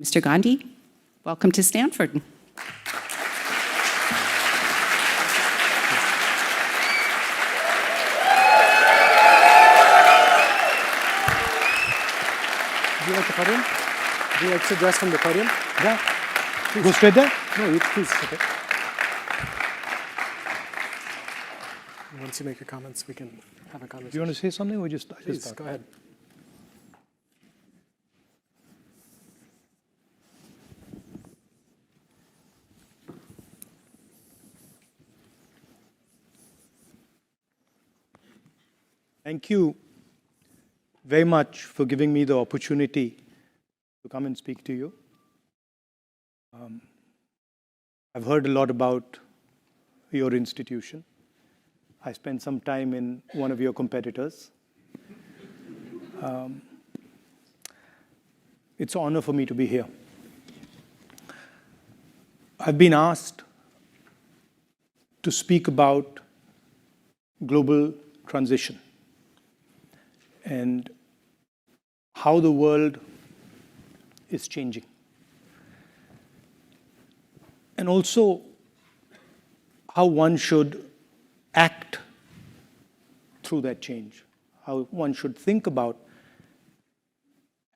Mr. Gandhi, welcome to Stanford. Do you like the podium? Do you like to address from the podium? Yeah. Go straight there? No, you please. Okay. Once you make your comments, we can have a conversation. Do you want to say something or just Please, start? go ahead. Thank you very much for giving me the opportunity to come and speak to you. I've heard a lot about your institution. I spent some time in one of your competitors. It's an honor for me to be here. I've been asked to speak about global transition and how the world is changing. And also how one should act through that change, how one should think about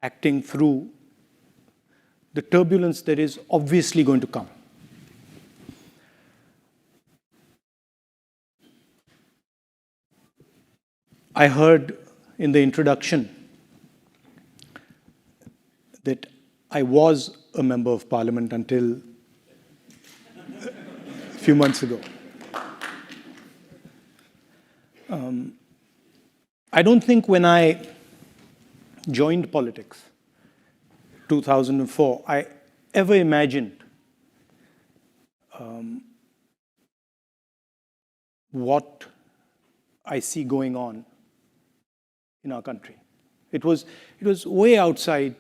acting through the turbulence that is obviously going to come. I heard in the introduction that I was a member of parliament until a few months ago. I don't think when I joined politics, 2004, I ever imagined what I see going on in our country. It was way outside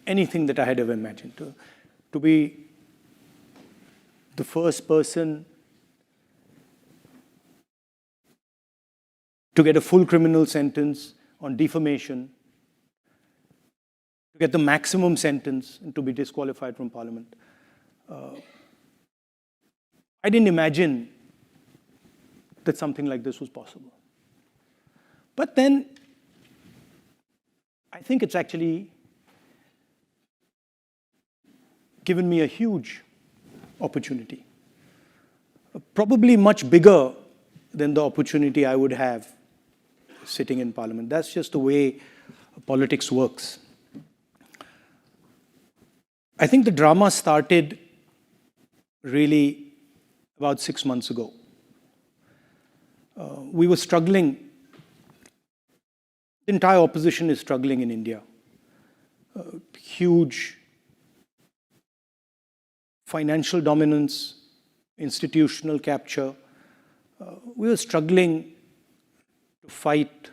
anything that I had ever imagined. To be the first person to get a full criminal sentence on defamation, to get the maximum sentence and to be disqualified from parliament. I didn't imagine that something like this was possible. But then I think it's actually given me a huge opportunity, probably much bigger than the opportunity I would have sitting in parliament. That's just the way politics works. I think the drama started really about 6 months ago. We were struggling. The entire opposition is struggling in India. Huge financial dominance, institutional capture. We were struggling to fight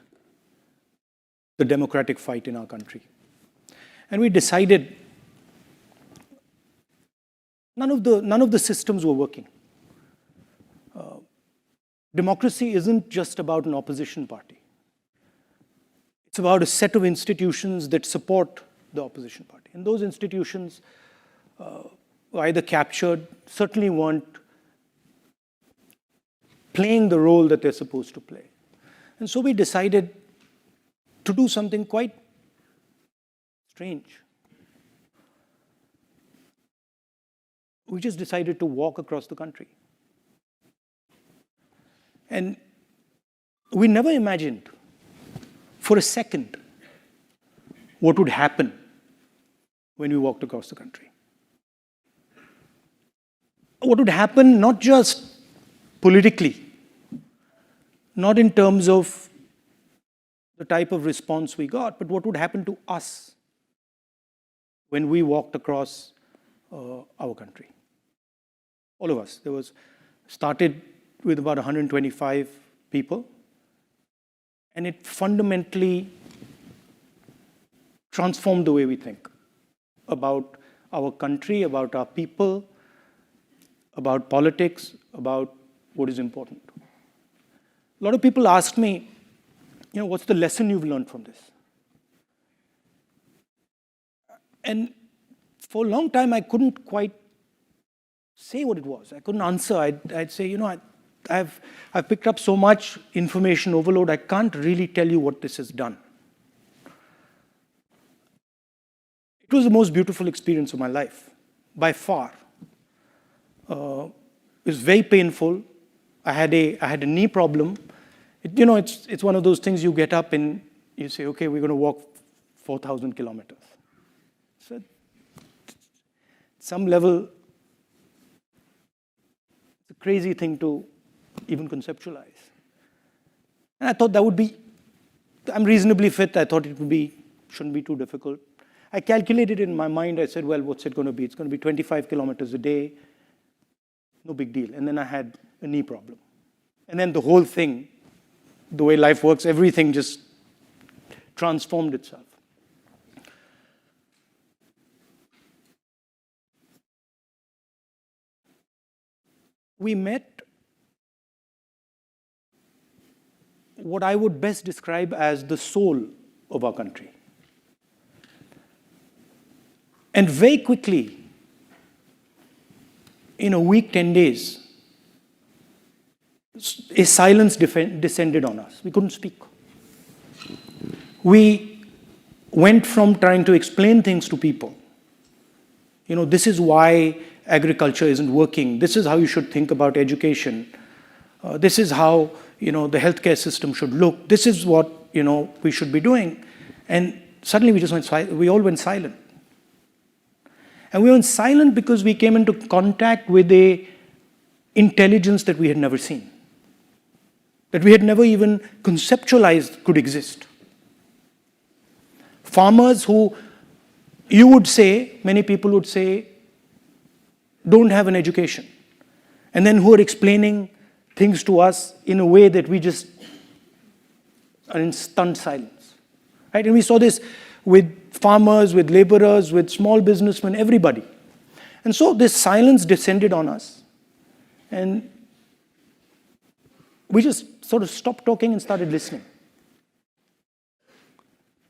the democratic fight in our country. And we decided none of the systems were working. Democracy isn't just about an opposition party. It's about a set of institutions that support the opposition party. And those institutions were either captured, certainly weren't playing the role that they're supposed to play. And so we decided to do something quite strange. We just decided to walk across the country. And we never imagined for a second what would happen when we walked across the country. What would happen not just politically, not in terms of the type of response we got, but what would happen to us when we walked across our country. All of us. Started with about 125 people, and it fundamentally transformed the way we think about our country, about our people, about politics, about what is important. A lot of people ask me, what's the lesson you've learned from this? And for a long time, I couldn't quite say what it was. I couldn't answer. I'd say, I've picked up so much information overload, I can't really tell you what this has done. It was the most beautiful experience of my life, by far. It was very painful. I had a knee problem. It's one of those things you get up and you say, okay, we're going to walk 4,000 kilometers. So, at some level, it's a crazy thing to even conceptualize. And I thought I'm reasonably fit. I thought shouldn't be too difficult. I calculated in my mind. I said, well, what's it going to be? It's going to be 25 kilometers a day. No big deal. And then I had a knee problem. And then the whole thing, the way life works, everything just transformed itself. We met what I would best describe as the soul of our country. And very quickly, in a week, 10 days, a silence descended on us. We couldn't speak. We went from trying to explain things to people. This is why agriculture isn't working. This is how you should think about education. This is how, the healthcare system should look. This is what, we should be doing. And suddenly we all went silent. And we went silent because we came into contact with a intelligence that we had never seen, that we had never even conceptualized could exist. Farmers who many people would say, don't have an education, and then who are explaining things to us in a way that we just are in stunned silence. Right? And we saw this with farmers, with laborers, with small businessmen, everybody. And so this silence descended on us. And we just sort of stopped talking and started listening.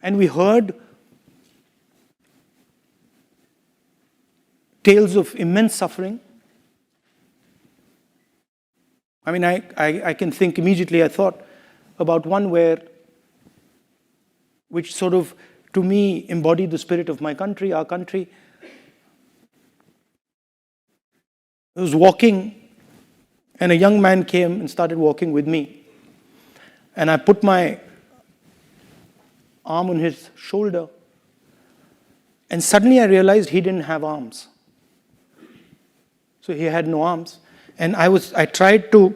And we heard tales of immense suffering. I can think immediately, I thought about one which sort of, to me, embodied the spirit of my country, our country. I was walking, and a young man came and started walking with me. And I put my arm on his shoulder, and suddenly I realized he didn't have arms. So he had no arms. And I tried to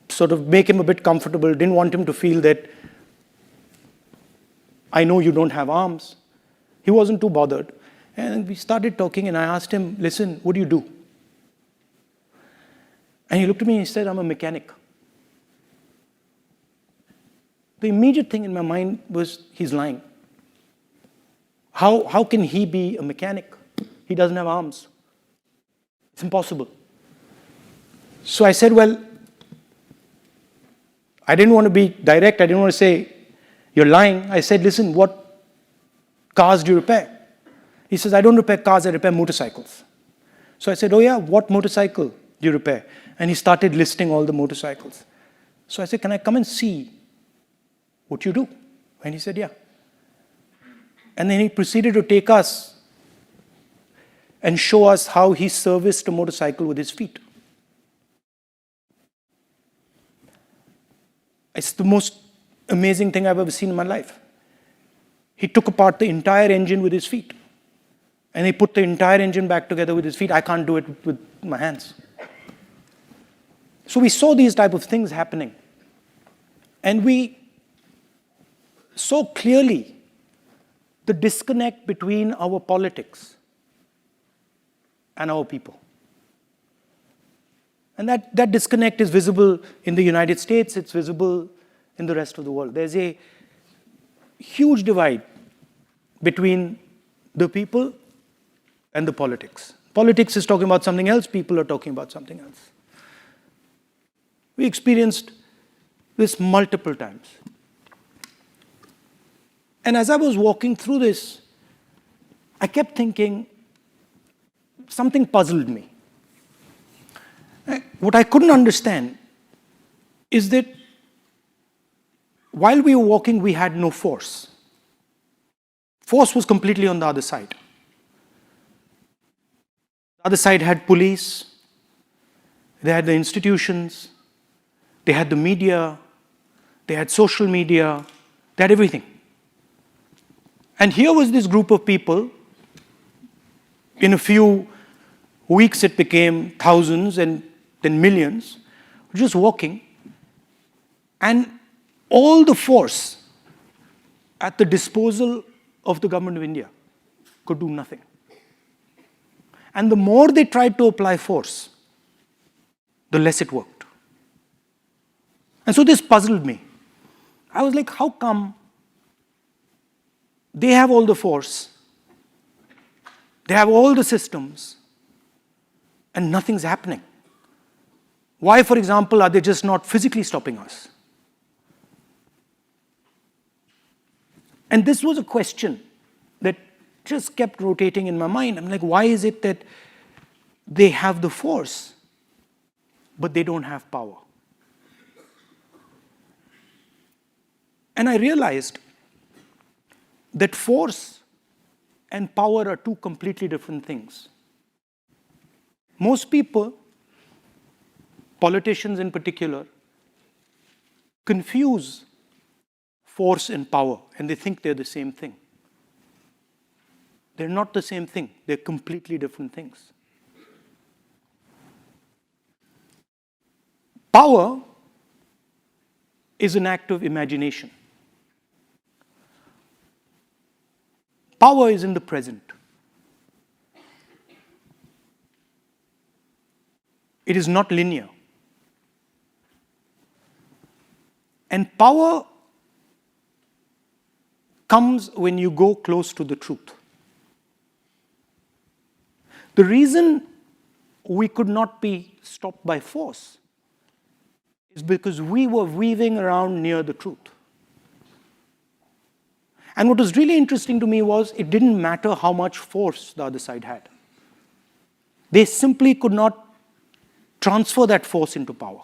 sort of make him a bit comfortable, didn't want him to feel that I know you don't have arms. He wasn't too bothered. And we started talking, and I asked him, listen, what do you do? And he looked at me and he said, I'm a mechanic. The immediate thing in my mind was, he's lying. How can he be a mechanic? He doesn't have arms. It's impossible. So I said, well, I didn't want to be direct. I didn't want to say, you're lying. I said, listen, what cars do you repair? He says, I don't repair cars, I repair motorcycles. So I said, oh yeah, what motorcycle do you repair? And he started listing all the motorcycles. So I said, can I come and see what you do? And he said, yeah. And then he proceeded to take us and show us how he serviced a motorcycle with his feet. It's the most amazing thing I've ever seen in my life. He took apart the entire engine with his feet. And he put the entire engine back together with his feet. I can't do it with my hands. So we saw these type of things happening. And we saw clearly the disconnect between our politics and our people. And that disconnect is visible in the United States, it's visible in the rest of the world. There's a huge divide between the people and the politics. Politics is talking about something else, people are talking about something else. We experienced this multiple times. And as I was walking through this, I kept thinking, something puzzled me. What I couldn't understand is that while we were walking, we had no force. Force was completely on the other side. The other side had police, they had the institutions, they had the media, they had social media, they had everything. And here was this group of people. In a few weeks, it became thousands and then millions, just walking. And all the force at the disposal of the government of India could do nothing. And the more they tried to apply force, the less it worked. And so this puzzled me. I was like, how come they have all the force, they have all the systems, and nothing's happening? Why, for example, are they just not physically stopping us? And this was a question that just kept rotating in my mind. I'm like, why is it that they have the force, but they don't have power? And I realized that force and power are two completely different things. Most people, politicians in particular, confuse force and power, and they think they're the same thing. They're not the same thing. They're completely different things. Power is an act of imagination. Power is in the present. It is not linear. And power comes when you go close to the truth. The reason we could not be stopped by force is because we were weaving around near the truth. And what was really interesting to me was it didn't matter how much force the other side had. They simply could not transfer that force into power.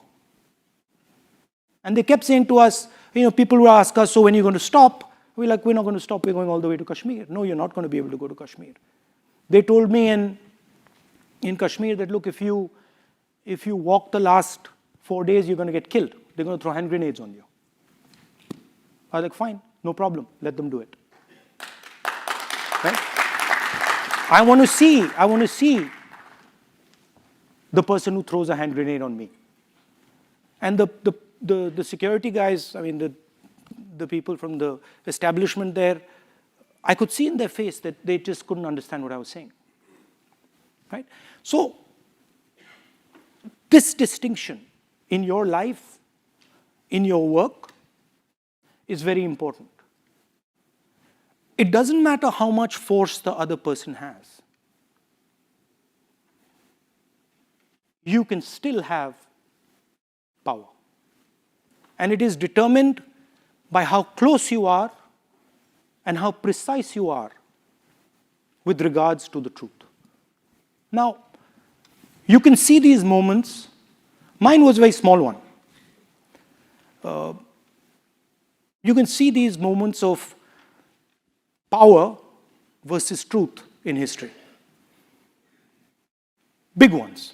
And they kept saying to us, people would ask us, so when are you going to stop? We're like, we're not going to stop, we're going all the way to Kashmir. No, you're not going to be able to go to Kashmir. They told me in Kashmir that, look, if you walk the last 4 days, you're going to get killed. They're going to throw hand grenades on you. I was like, fine, no problem, let them do it. Right? I want to see the person who throws a hand grenade on me. And the security guys, the people from the establishment there, I could see in their face that they just couldn't understand what I was saying. Right? So, this distinction in your life, in your work, is very important. It doesn't matter how much force the other person has. You can still have power. And it is determined by how close you are and how precise you are with regards to the truth. Now, you can see these moments. Mine was a very small one. You can see these moments of power versus truth in history. Big ones.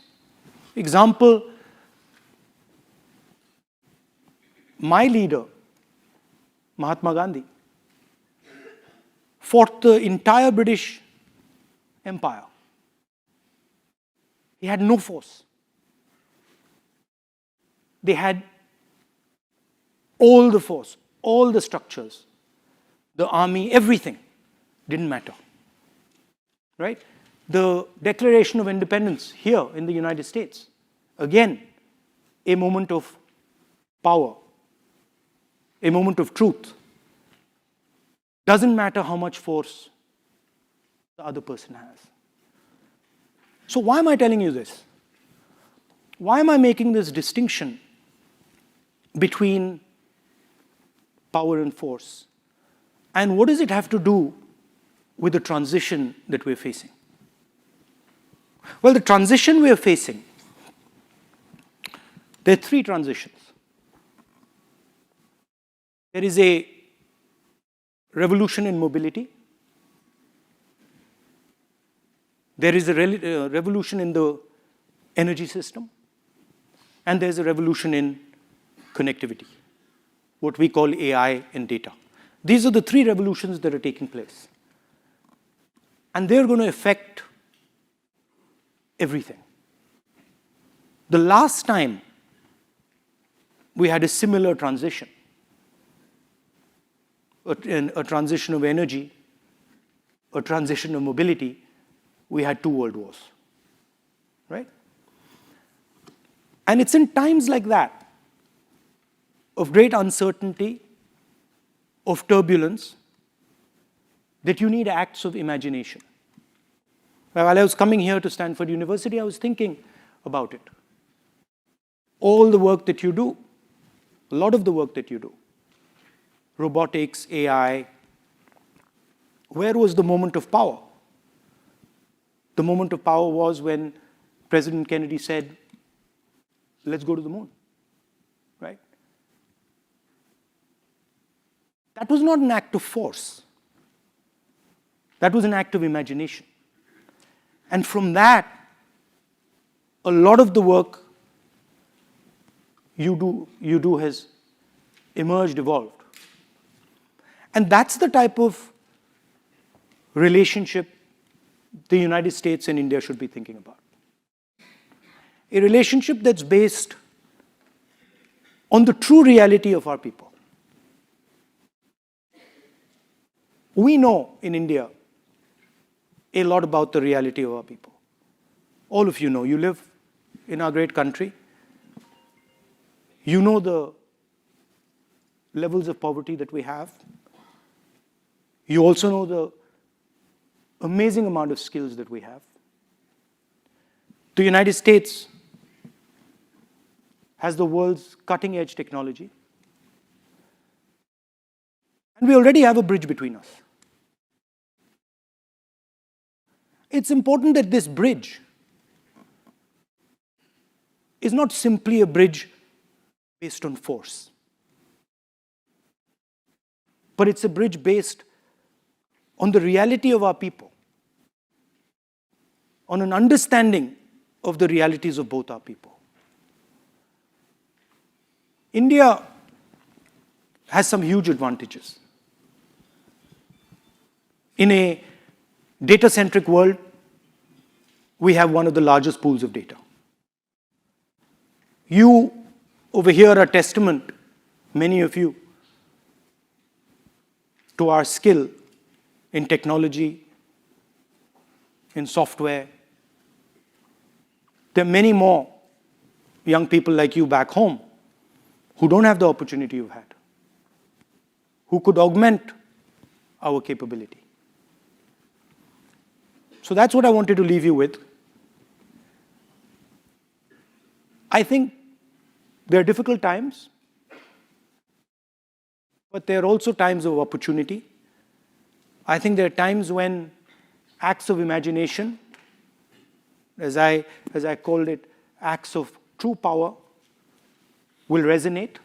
Example, my leader, Mahatma Gandhi, fought the entire British Empire. He had no force. They had all the force, all the structures, the army, everything. Didn't matter. Right? The Declaration of Independence here in the United States, again, a moment of power, a moment of truth. Doesn't matter how much force the other person has. So why am I telling you this? Why am I making this distinction between power and force? And what does it have to do with the transition that we're facing? Well, the transition we are facing, there are three transitions. There is a revolution in mobility. There is a revolution in the energy system. And there's a revolution in connectivity, what we call AI and data. These are the three revolutions that are taking place. And they're going to affect everything. The last time we had a similar transition, a transition of energy, a transition of mobility, we had 2 world wars, right? And it's in times like that, of great uncertainty, of turbulence, that you need acts of imagination. While I was coming here to Stanford University, I was thinking about it. All the work that you do, a lot of the work that you do, robotics, AI, where was the moment of power? The moment of power was when President Kennedy said, let's go to the moon, right? That was not an act of force. That was an act of imagination. And from that, a lot of the work you do has emerged, evolved. And that's the type of relationship the United States and India should be thinking about. A relationship that's based on the true reality of our people. We know in India a lot about the reality of our people. All of you know. You live in our great country. You know the levels of poverty that we have. You also know the amazing amount of skills that we have. The United States has the world's cutting-edge technology. And we already have a bridge between us. It's important that this bridge is not simply a bridge based on force, but it's a bridge based on the reality of our people, on an understanding of the realities of both our people. India has some huge advantages. In a data-centric world, we have one of the largest pools of data. You over here are testament, many of you, to our skill in technology, in software. There are many more young people like you back home who don't have the opportunity you've had, who could augment our capability. So that's what I wanted to leave you with. I think there are difficult times, but there are also times of opportunity. I think there are times when acts of imagination, as I called it, acts of true power, will resonate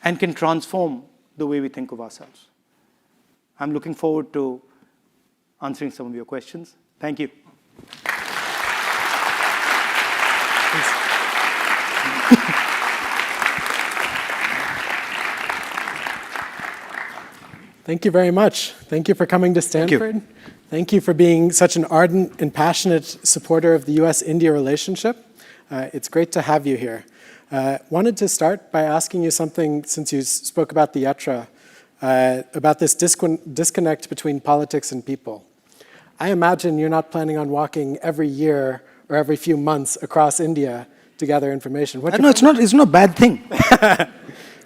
and can transform the way we think of ourselves. I'm looking forward to answering some of your questions. Thank you. Thank you very much. Thank you for coming to Stanford. Thank you for being such an ardent and passionate supporter of the US-India relationship. It's great to have you here. Wanted to start by asking you something, since you spoke about the yatra, about this disconnect between politics and people. I imagine you're not planning on walking every year or every few months across India to gather information. No, it's not a bad thing.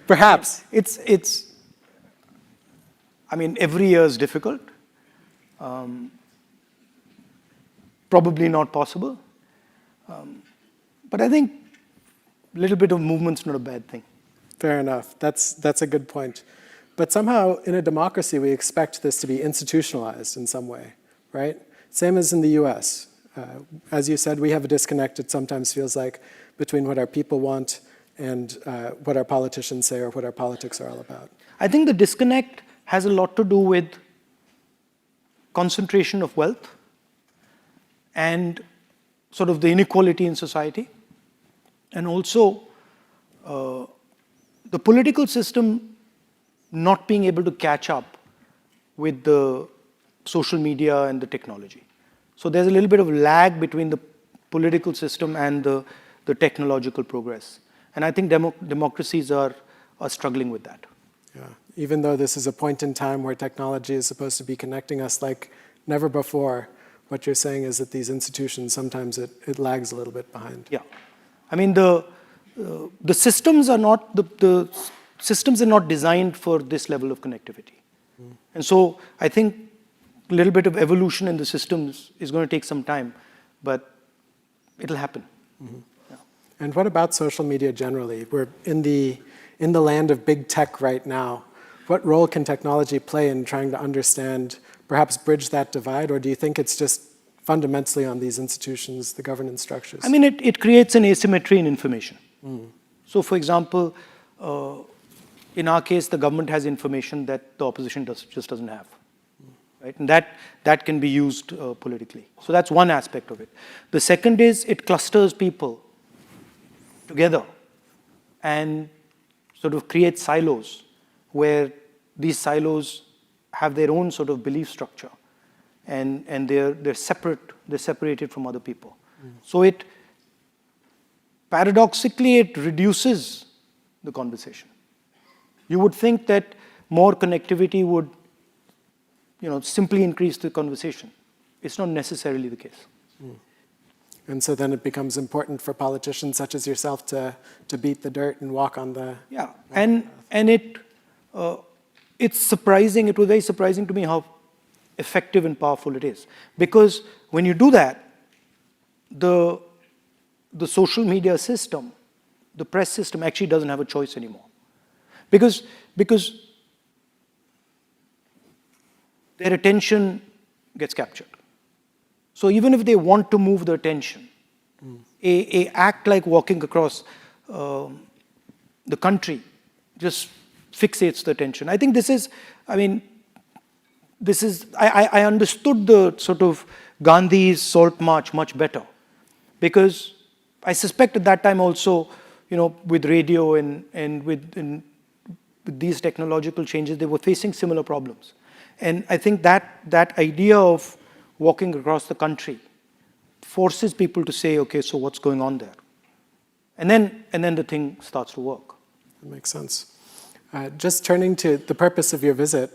Perhaps. I mean, every year is difficult. Probably not possible. But I think a little bit of movement's not a bad thing. Fair enough. That's a good point. But somehow, in a democracy, we expect this to be institutionalized in some way, right? Same as in the US. As you said, we have a disconnect, it sometimes feels like, between what our people want and what our politicians say or what our politics are all about. I think the disconnect has a lot to do with concentration of wealth and sort of the inequality in society, and also the political system not being able to catch up with the social media and the technology. So there's a little bit of lag between the political system and the technological progress. And I think democracies are struggling with that. Yeah. Even though this is a point in time where technology is supposed to be connecting us like never before, what you're saying is that these institutions, sometimes it lags a little bit behind. Yeah. I mean, the systems are not, the systems are not designed for this level of connectivity. And so I think a little bit of evolution in the systems is going to take some time, but it'll happen. Yeah. And what about social media generally? We're in the land of big tech right now. What role can technology play in trying to understand, perhaps bridge that divide, or do you think it's just fundamentally on these institutions, the governance structures? I mean, it creates an asymmetry in information. So, for example, in our case, the government has information that the opposition just doesn't have. Right? And that can be used politically. So that's one aspect of it. The second is it clusters people together and sort of creates silos where these silos have their own sort of belief structure, and they're separated from other people. So paradoxically it reduces the conversation. You would think that more connectivity would simply increase the conversation. It's not necessarily the case. And so then it becomes important for politicians such as yourself to beat the dirt and walk on the... Yeah, and it's surprising, it was very surprising to me how effective and powerful it is. Because when you do that, the social media system, the press system actually doesn't have a choice anymore. Because their attention gets captured. So even if they want to move the attention, a act like walking across the country just fixates the attention. I think I understood the sort of Gandhi's Salt March much better, because I suspect at that time also, with radio and with these technological changes, they were facing similar problems. And I think that idea of walking across the country forces people to say, okay, so what's going on there? And then the thing starts to work. That makes sense. Just turning to the purpose of your visit,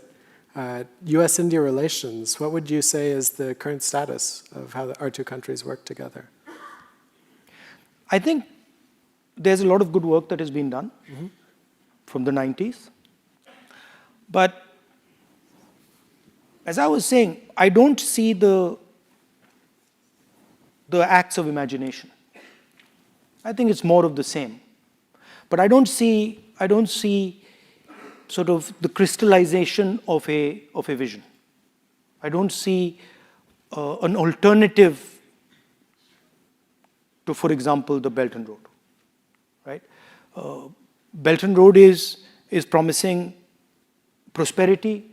US-India relations, what would you say is the current status of how our two countries work together? I think there's a lot of good work that has been done from the 90s. But as I was saying, I don't see the acts of imagination. I think it's more of the same. But I don't see sort of the crystallization of a vision. I don't see an alternative to, for example, the Belt and Road. Right? Belt and Road is promising prosperity.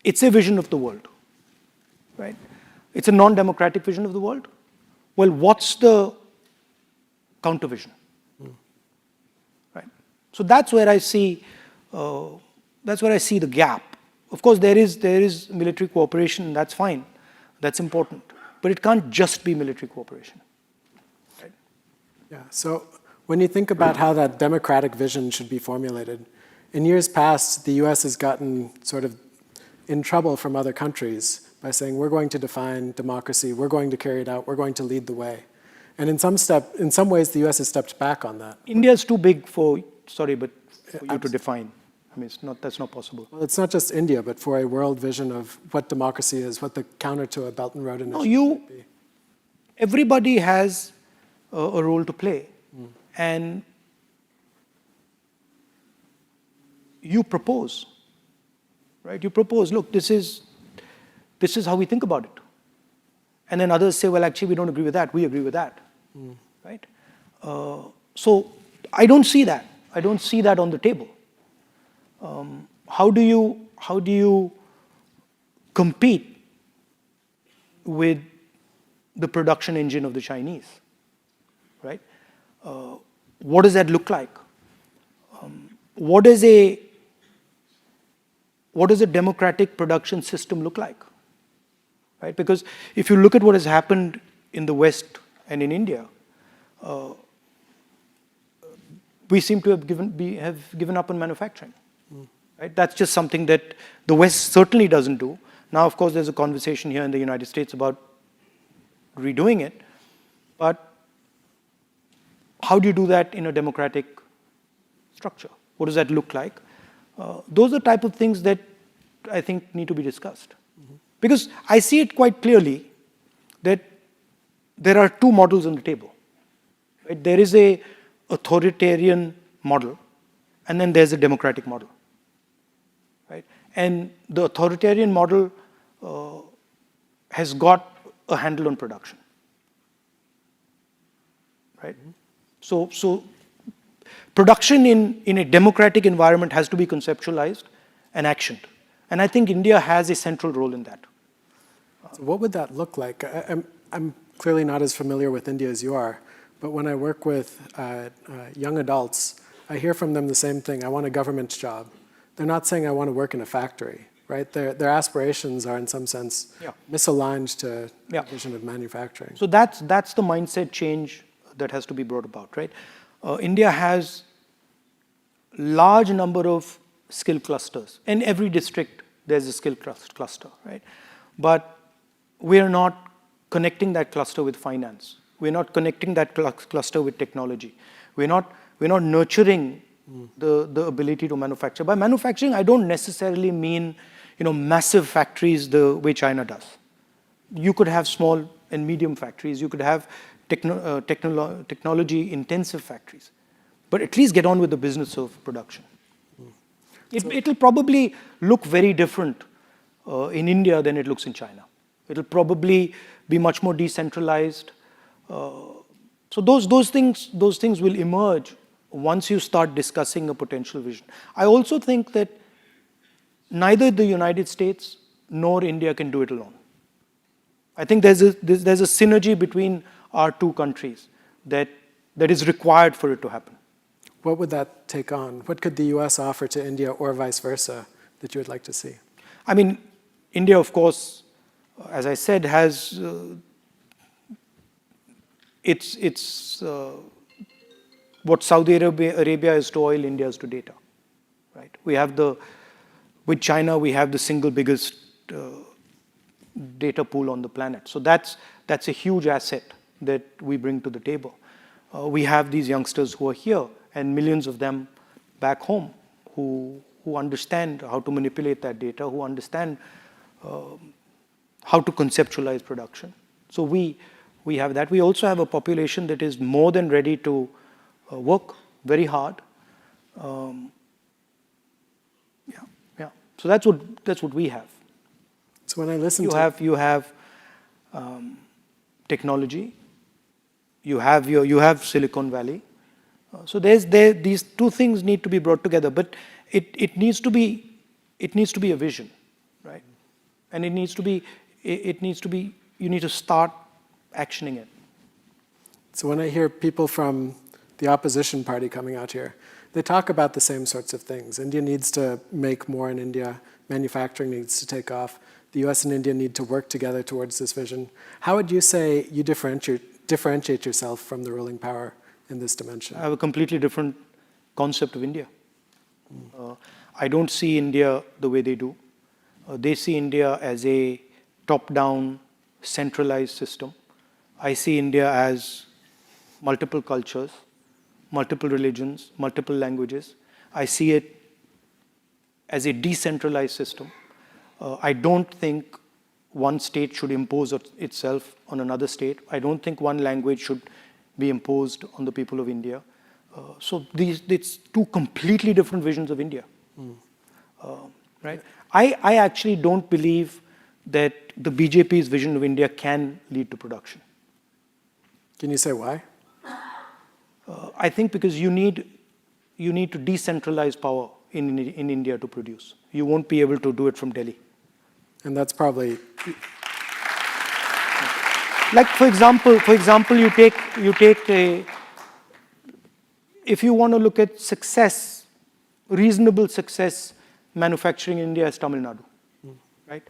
It's a vision of the world. Right? It's a non-democratic vision of the world. Well, what's the counter vision? Right? So that's where I see the gap. Of course, there is military cooperation. That's fine. That's important. But it can't just be military cooperation. Right? Yeah. So when you think about how that democratic vision should be formulated, in years past, the US has gotten sort of in trouble from other countries by saying, we're going to define democracy, we're going to carry it out, we're going to lead the way. And in some ways, the US has stepped back on that. India is too big for you to define. I mean, that's not possible. Well, it's not just India, but for a world vision of what democracy is, what the counter to a Belt and Road initiative would be. Everybody has a role to play. And you propose, right? You propose, look, this is how we think about it. And then others say, well, actually, we don't agree with that. We agree with that, right? So I don't see that. I don't see that on the table. How do you compete with the production engine of the Chinese, right? What does that look like? What does a democratic production system look like, right? Because if you look at what has happened in the West and in India, we seem to have given up on manufacturing, right? That's just something that the West certainly doesn't do. Now, of course, there's a conversation here in the United States about redoing it, but how do you do that in a democratic structure? What does that look like? Those are the type of things that I think need to be discussed. Because I see it quite clearly that there are two models on the table. Right? There is a authoritarian model, and then there's a democratic model. Right? And the authoritarian model has got a handle on production. Right? So production in a democratic environment has to be conceptualized and actioned. And I think India has a central role in that. So what would that look like? I'm clearly not as familiar with India as you are, but when I work with young adults, I hear from them the same thing. I want a government job. They're not saying I want to work in a factory, right? Their aspirations are in some sense misaligned to the vision of manufacturing. So that's the mindset change that has to be brought about, right? India has large number of skill clusters. In every district, there's a skill cluster, right? But we are not connecting that cluster with finance. We're not connecting that cluster with technology. We're not nurturing the ability to manufacture. By manufacturing, I don't necessarily mean massive factories the way China does. You could have small and medium factories. You could have technology-intensive factories. But at least get on with the business of production. It'll probably look very different in India than it looks in China. It'll probably be much more decentralized. So those things will emerge once you start discussing a potential vision. I also think that neither the United States nor India can do it alone. I think there's a synergy between our two countries that is required for it to happen. What would that take on? What could the US offer to India or vice versa that you would like to see? I mean, India, of course, as I said, has it's what Saudi Arabia is to oil, India is to data, right? With China, we have the single biggest data pool on the planet. So that's a huge asset that we bring to the table. We have these youngsters who are here, and millions of them back home who understand how to manipulate that data, who understand how to conceptualize production. So we have that. We also have a population that is more than ready to work very hard. So that's what we have. So when I listen you have technology. You have Silicon Valley. So these two things need to be brought together, but it needs to be a vision, right? And you need to start actioning it. So when I hear people from the opposition party coming out here, they talk about the same sorts of things. India needs to make more in India. Manufacturing needs to take off. The US and India need to work together towards this vision. How would you say you differentiate yourself from the ruling power in this dimension? I have a completely different concept of India. I don't see India the way they do. They see India as a top-down, centralized system. I see India as multiple cultures, multiple religions, multiple languages. I see it as a decentralized system. I don't think one state should impose itself on another state. I don't think one language should be imposed on the people of India. So it's two completely different visions of India. Right? I actually don't believe that the BJP's vision of India can lead to production. Can you say why? I think because you need to decentralize power in India to produce. You won't be able to do it from Delhi. And that's probably... Like for example, you take if you want to look at success, reasonable success, manufacturing in India is Tamil Nadu, right?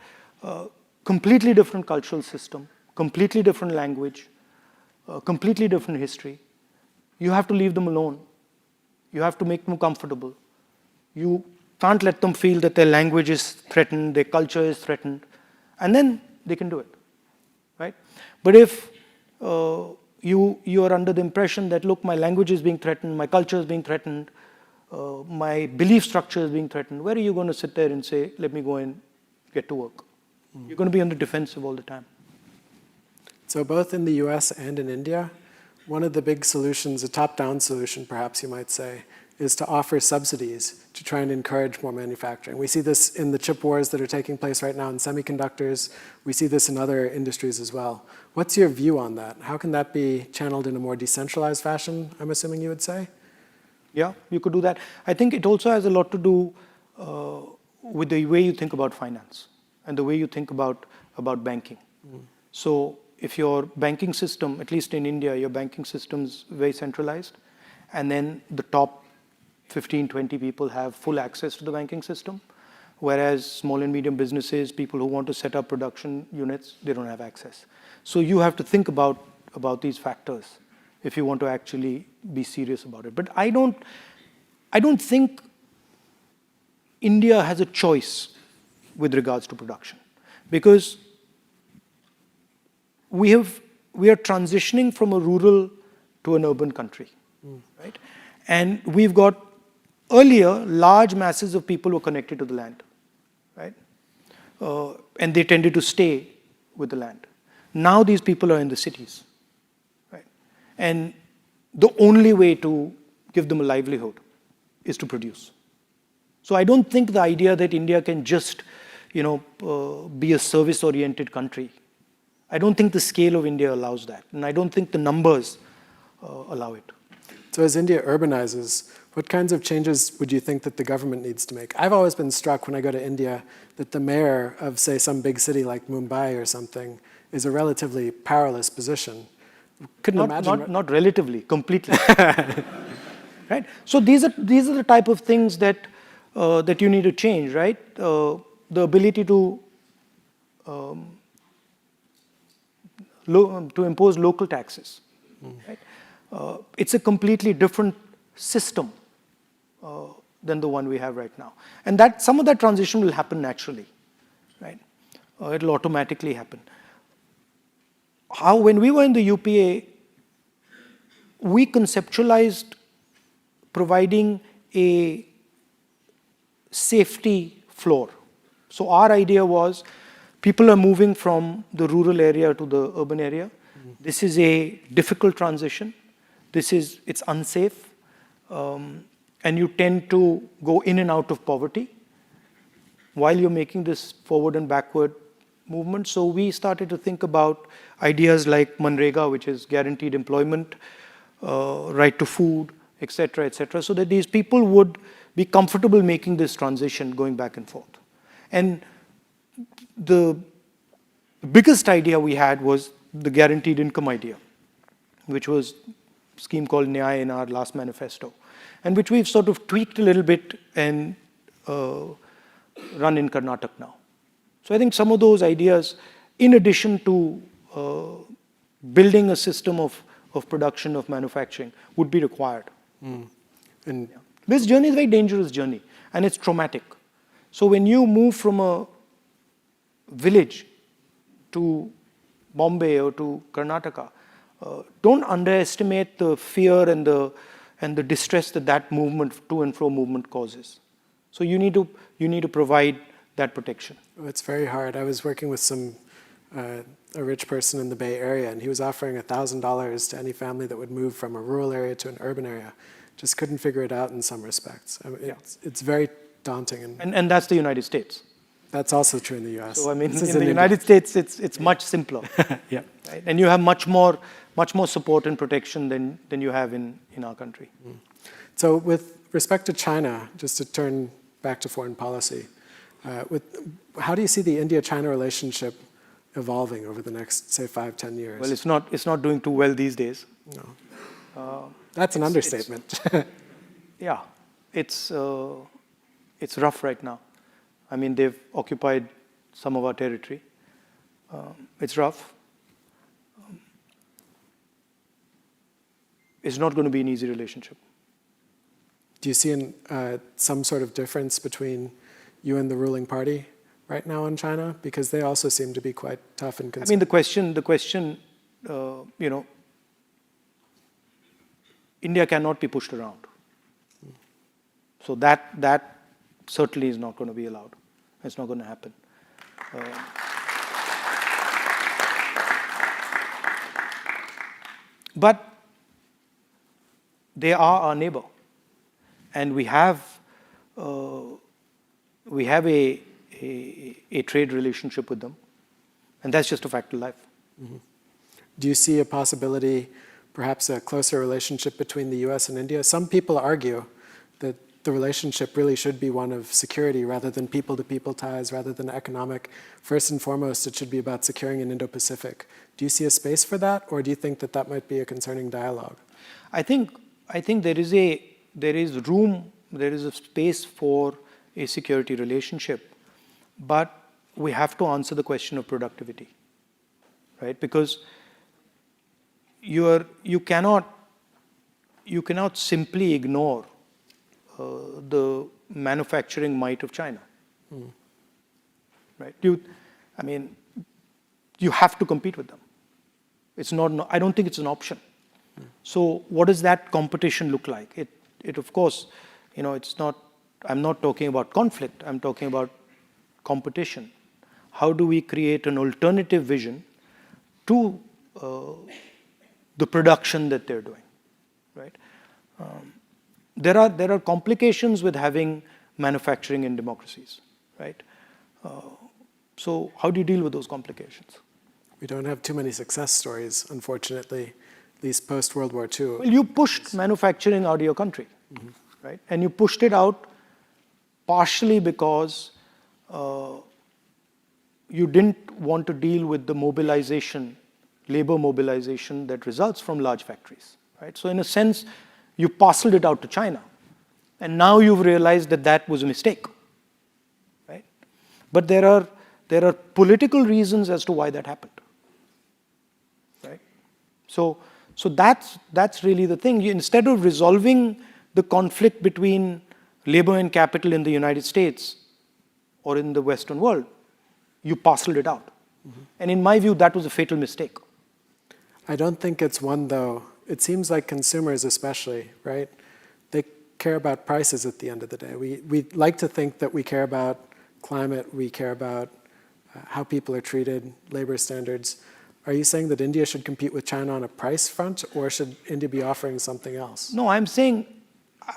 Completely different cultural system, completely different language, completely different history. You have to leave them alone. You have to make them comfortable. You can't let them feel that their language is threatened, their culture is threatened, and then they can do it, right? But if you are under the impression that, look, my language is being threatened, my culture is being threatened, my belief structure is being threatened, where are you going to sit there and say, let me go and get to work? You're going to be on the defensive all the time. So both in the US and in India, one of the big solutions, a top-down solution perhaps you might say, is to offer subsidies to try and encourage more manufacturing. We see this in the chip wars that are taking place right now in semiconductors. We see this in other industries as well. What's your view on that? How can that be channeled in a more decentralized fashion, I'm assuming you would say? Yeah, you could do that. I think it also has a lot to do with the way you think about finance and the way you think about banking. So if your banking system, at least in India, your banking system is very centralized, and then the top 15, 20 people have full access to the banking system, whereas small and medium businesses, people who want to set up production units, they don't have access. So you have to think about these factors if you want to actually be serious about it. But I don't think India has a choice with regards to production, because we are transitioning from a rural to an urban country, right? And we've got earlier large masses of people who are connected to the land, right? And they tended to stay with the land. Now these people are in the cities, right? And the only way to give them a livelihood is to produce. So I don't think the idea that India can just, be a service-oriented country. I don't think the scale of India allows that, and I don't think the numbers allow it. So as India urbanizes, what kinds of changes would you think that the government needs to make? I've always been struck when I go to India that the mayor of, say, some big city like Mumbai or something is a relatively powerless position. Couldn't imagine. Not relatively, completely. Right? So these are the type of things that you need to change, right? The ability to impose local taxes. Right? It's a completely different system than the one we have right now. And that some of that transition will happen naturally, right? It'll automatically happen. When we were in the UPA, we conceptualized providing a safety floor. So our idea was, people are moving from the rural area to the urban area. This is a difficult transition. It's unsafe. And you tend to go in and out of poverty while you're making this forward and backward movement. So we started to think about ideas like Manrega, which is guaranteed employment, right to food, et cetera, so that these people would be comfortable making this transition going back and forth. And the biggest idea we had was the guaranteed income idea, which was a scheme called Nyay in our last manifesto, and which we've sort of tweaked a little bit and run in Karnataka now. So I think some of those ideas, in addition to building a system of production, of manufacturing, would be required. And this journey is a very dangerous journey, and it's traumatic. So when you move from a village to Bombay or to Karnataka, don't underestimate the fear and the distress that movement, to and fro movement, causes. So you need to provide that protection. Oh, it's very hard. I was working with a rich person in the Bay Area, and he was offering $1,000 to any family that would move from a rural area to an urban area. Just couldn't figure it out in some respects. I mean, it's very daunting. And that's the United States. That's also true in the US. So I mean, This in is the India. United States, it's much simpler. Yeah. Right? And you have much more support and protection than you have in our country. So with respect to China, just to turn back to foreign policy, how do you see the India-China relationship evolving over the next, say, 5, 10 years? Well, it's not doing too well these days. No. That's an understatement. Yeah, it's rough right now. I mean, they've occupied some of our territory. It's rough. It's not going to be an easy relationship. Do you see some sort of difference between you and the ruling party right now in China? Because they also seem to be quite tough and I mean, the question, India cannot be pushed around. So that certainly is not going to be allowed. It's not going to happen. But they are our neighbor, and we have a trade relationship with them, and that's just a fact of life. Mm-hmm. Do you see a possibility, perhaps a closer relationship between the US and India? Some people argue that the relationship really should be one of security rather than people-to-people ties, rather than economic. First and foremost, it should be about securing an Indo-Pacific. Do you see a space for that, or do you think that might be a concerning dialogue? I think there is a space for a security relationship, but we have to answer the question of productivity, right? Because you cannot simply ignore the manufacturing might of China, right? You have to compete with them. It's not. I don't think it's an option. So what does that competition look like? It of course, it's not. I'm not talking about conflict. I'm talking about competition. How do we create an alternative vision to the production that they're doing, right? There are complications with having manufacturing in democracies, right? So how do you deal with those complications? We don't have too many success stories, unfortunately, at least post-World War II. Well, you pushed manufacturing out of your country, right? And you pushed it out partially because you didn't want to deal with the labor mobilization that results from large factories, right? So in a sense, you parceled it out to China. And now you've realized that was a mistake, right? But there are political reasons as to why that happened, right? So that's really the thing. Instead of resolving the conflict between labor and capital in the United States or in the Western world, you parceled it out. And in my view, that was a fatal mistake. I don't think it's one, though. It seems like consumers especially, right? They care about prices at the end of the day. We like to think that we care about climate, we care about how people are treated, labor standards. Are you saying that India should compete with China on a price front, or should India be offering something else? No, I'm saying,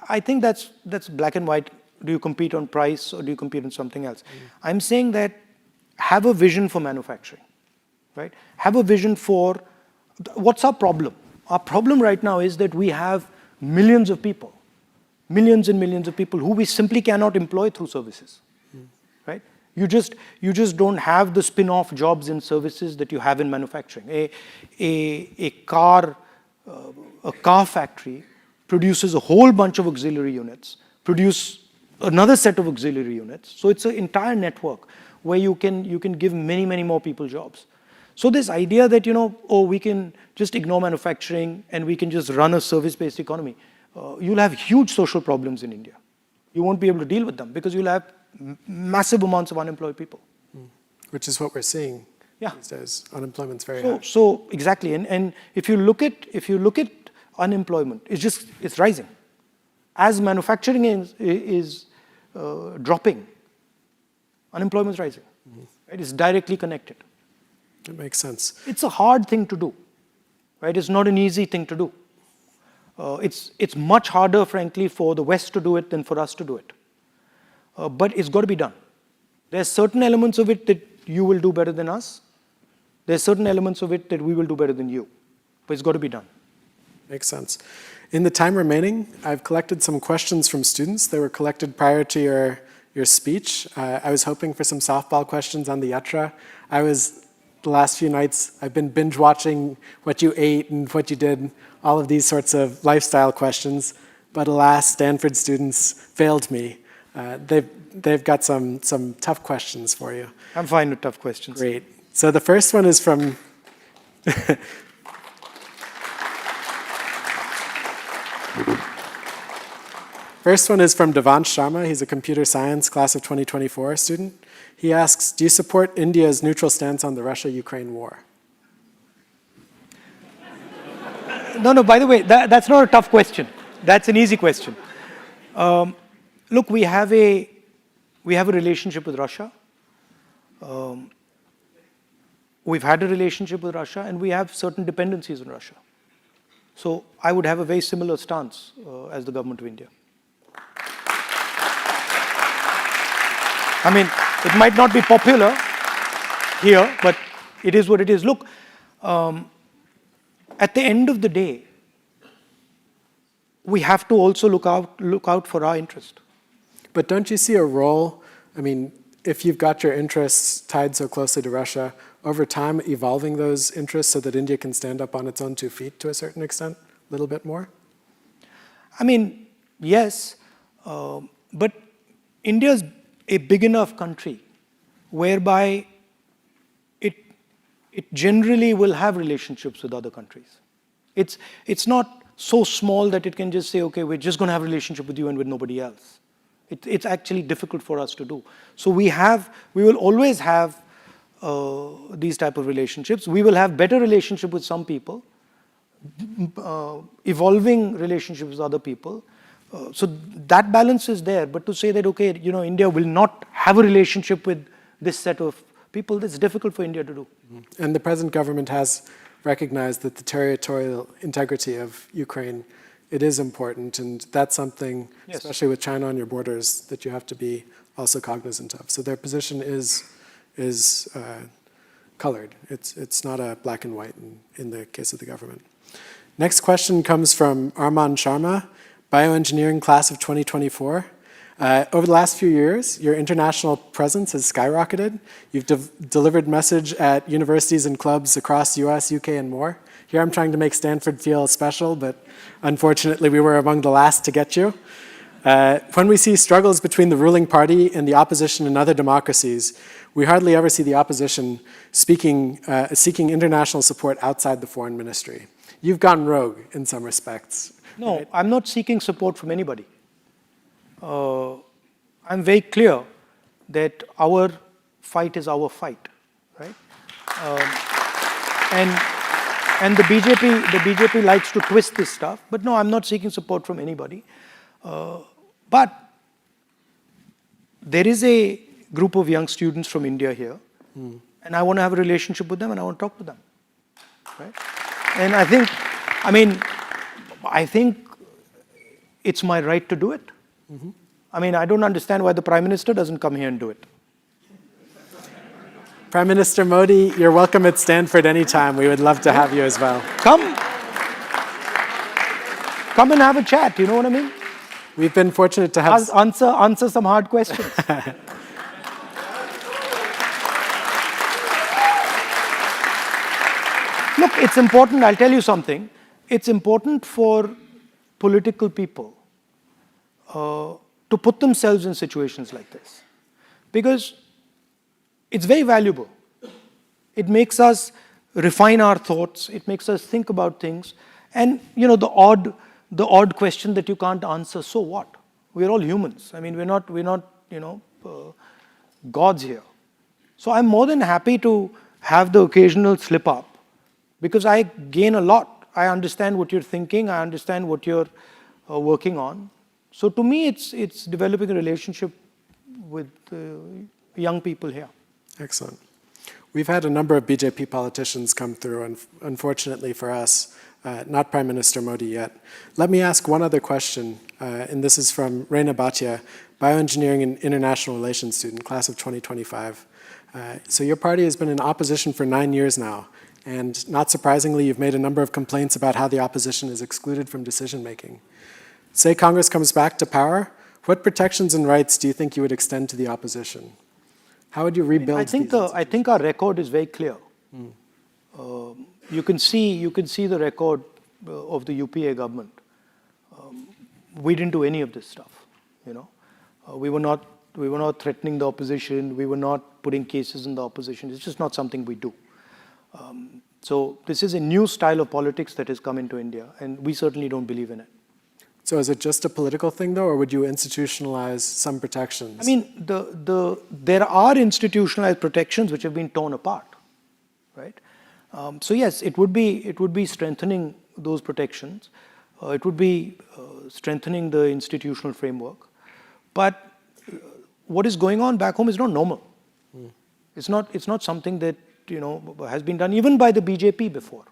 I think that's black and white. Do you compete on price or do you compete on something else? I'm saying that have a vision for manufacturing, right? Have a vision for, what's our problem? Our problem right now is that we have millions and millions of people who we simply cannot employ through services, right? You just don't have the spin-off jobs in services that you have in manufacturing. A car factory produces a whole bunch of auxiliary units, produce another set of auxiliary units. So it's an entire network where you can give many more people jobs. So this idea that, we can just ignore manufacturing and we can just run a service-based economy, you'll have huge social problems in India. You won't be able to deal with them because you'll have massive amounts of unemployed people. Which is what we're seeing Yeah. these days. Unemployment's very high. So exactly, and if you look at unemployment, it's rising. As manufacturing is dropping, unemployment is rising. Right? It's directly connected. That makes sense. It's a hard thing to do, right? It's not an easy thing to do. It's much harder, frankly, for the West to do it than for us to do it. But it's got to be done. There's certain elements of it that you will do better than us. There's certain elements of it that we will do better than you. But it's got to be done. Makes sense. In the time remaining, I've collected some questions from students. They were collected prior to your speech. I was hoping for some softball questions on the yatra. The last few nights, I've been binge watching what you ate and what you did, all of these sorts of lifestyle questions. But alas, Stanford students failed me. They've got some tough questions for you. I'm fine with tough questions. Great. So the first one is from Devansh Sharma. He's a computer science class of 2024 student. He asks, do you support India's neutral stance on the Russia-Ukraine war? No, by the way, that's not a tough question. That's an easy question. Look, we have a relationship with Russia. We've had a relationship with Russia, and we have certain dependencies on Russia. So I would have a very similar stance as the government of India. I mean, it might not be popular here, but it is what it is. Look, at the end of the day, we have to also look out for our interest. But don't you see a role, I mean, if you've got your interests tied so closely to Russia, over time evolving those interests so that India can stand up on its own 2 feet to a certain extent, a little bit more? I mean, yes, but India's a big enough country whereby it generally will have relationships with other countries. It's not so small that it can just say, okay, we're just going to have a relationship with you and with nobody else. It's actually difficult for us to do. So we will always have these type of relationships. We will have better relationship with some people, evolving relationships with other people. So that balance is there. But to say that, okay, India will not have a relationship with this set of people, that's difficult for India to do. And the present government has recognized that the territorial integrity of Ukraine, it is important, and that's something, yes, especially with China on your borders, that you have to be also cognizant of. So their position is colored. It's not a black and white in the case of the government. Next question comes from Arman Sharma, bioengineering class of 2024. Over the last few years, your international presence has skyrocketed. You've delivered message at universities and clubs across US, UK, and more. Here I'm trying to make Stanford feel special, but unfortunately we were among the last to get you. When we see struggles between the ruling party and the opposition in other democracies, we hardly ever see the opposition seeking international support outside the foreign ministry. You've gone rogue in some respects. No, right? I'm not seeking support from anybody. I'm very clear that our fight is our fight, right? And the BJP likes to twist this stuff, but no, I'm not seeking support from anybody. But there is a group of young students from India here, and I want to have a relationship with them, and I want to talk to them, right? And I think it's my right to do it. Mm-hmm. I mean, I don't understand why the Prime Minister doesn't come here and do it. Prime Minister Modi, you're welcome at Stanford anytime. We would love to have you as well. Come and have a chat, you know what I mean? We've been fortunate to have... Answer some hard questions. Look, it's important, I'll tell you something. It's important for political people to put themselves in situations like this, because it's very valuable. It makes us refine our thoughts. It makes us think about things. And the odd question that you can't answer. So what? We're all humans. I mean, we're not gods here. So I'm more than happy to have the occasional slip up, because I gain a lot. I understand what you're thinking. I understand what you're working on. So to me, it's developing a relationship with young people here. Excellent. We've had a number of BJP politicians come through, and unfortunately for us, not Prime Minister Modi yet. Let me ask one other question, and this is from Reina Bhatia, Bioengineering and International Relations student, class of 2025. So your party has been in opposition for 9 years now, and not surprisingly, you've made a number of complaints about how the opposition is excluded from decision-making. Say Congress comes back to power, what protections and rights do you think you would extend to the opposition? How would you rebuild I think our record is very clear. You can see the record of the UPA government. We didn't do any of this stuff. We were not threatening the opposition. We were not putting cases in the opposition. It's just not something we do. So this is a new style of politics that has come into India, and we certainly don't believe in it. So is it just a political thing, though, or would you institutionalize some protections? I mean, there are institutionalized protections which have been torn apart, right? So yes, it would be strengthening those protections. It would be strengthening the institutional framework. But what is going on back home is not normal. It's not something that has been done even by the BJP before.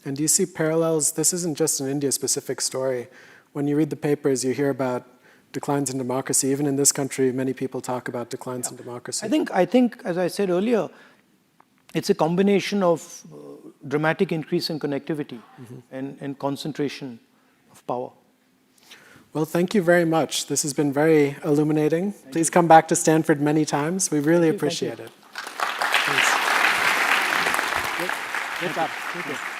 And do you see parallels? This isn't just an India-specific story. When you read the papers, you hear about declines in democracy. Even in this country, many people talk about declines in democracy. I think, as I said earlier, it's a combination of dramatic increase in connectivity and concentration of power. Well, thank you very much. This has been very illuminating. Please come back to Stanford many times. We really appreciate it. Thanks. Good job. Thank you.